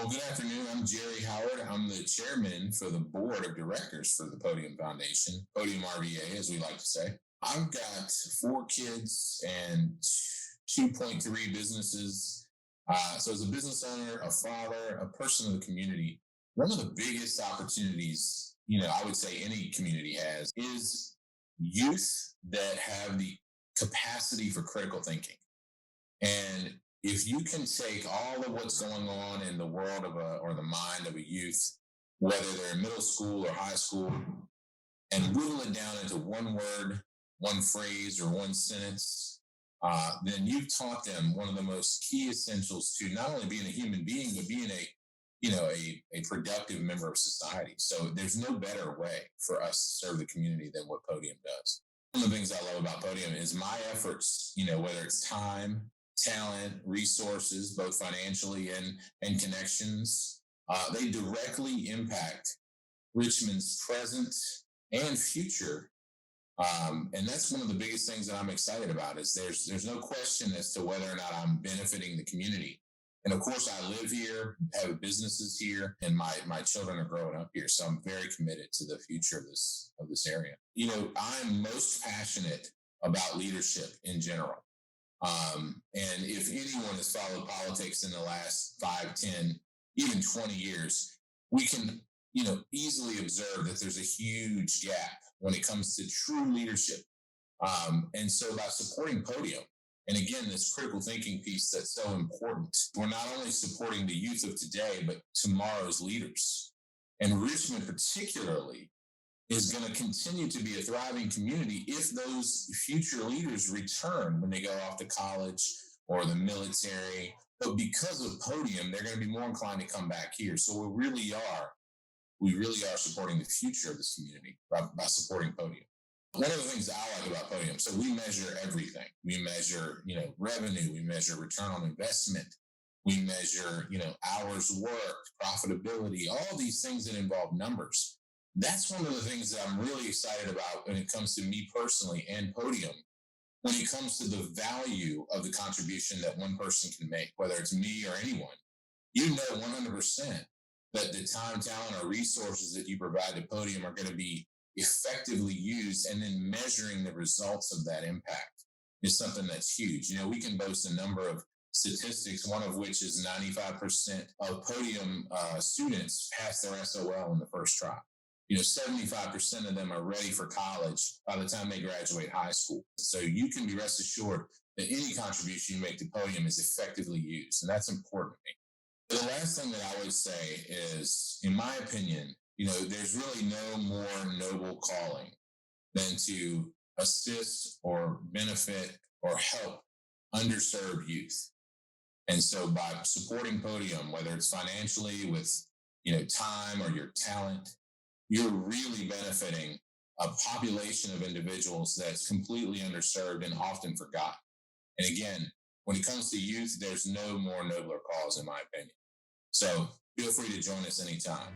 Well, good afternoon. I'm Jerry Howard. I'm the chairman for the board of directors for the Podium Foundation, Podium RVA, as we like to say. I've got four kids and 2.3 businesses. So, as a business owner, a father, a person of the community, one of the biggest opportunities, I would say any community has is youth that have the capacity for critical thinking. And if you can take all of what's going on in the world of or the mind of a youth, whether they're in middle school or high school, and whittle it down into one word, one phrase, or one sentence, then you've taught them one of the most key essentials to not only being a human being, but being a productive member of society. So there's no better way for us to serve the community than what Podium does. One of the things I love about Podium is my efforts, whether it's time, talent, resources, both financially and connections, they directly impact Richmond's present and future. And that's one of the biggest things that I'm excited about is there's no question as to whether or not I'm benefiting the community. And of course, I live here, have businesses here, and my children are growing up here. So I'm very committed to the future of this area. I'm most passionate about leadership in general. And if anyone has followed politics in the last 5, 10, even 20 years, we can, easily observe that there's a huge gap when it comes to true leadership. And so by supporting Podium, and again, this critical thinking piece that's so important, we're not only supporting the youth of today, but tomorrow's leaders. And Richmond particularly is going to continue to be a thriving community if those future leaders return when they go off to college or the military. But because of Podium, they're going to be more inclined to come back here. So we really are supporting the future of this community by supporting Podium. One of the things I like about Podium, so we measure everything. We measure, revenue. We measure return on investment. We measure, hours worked, profitability, all these things that involve numbers. That's one of the things that I'm really excited about when it comes to me personally and Podium, when it comes to the value of the contribution that one person can make, whether it's me or anyone. 100% that the time, talent, or resources that you provide to Podium are going to be effectively used, and then measuring the results of that impact is something that's huge. We can boast a number of statistics, one of which is 95% of Podium students pass their SOL in the first try. 75% of them are ready for college by the time they graduate high school. So you can be rest assured that any contribution you make to Podium is effectively used. And that's important to me. The last thing that I would say is, in my opinion, there's really no more noble calling than to assist or benefit or help underserved youth. And so by supporting Podium, whether it's financially with, time or your talent, you're really benefiting a population of individuals that's completely underserved and often forgotten. And again, when it comes to youth, there's no more nobler cause, in my opinion. So feel free to join us anytime.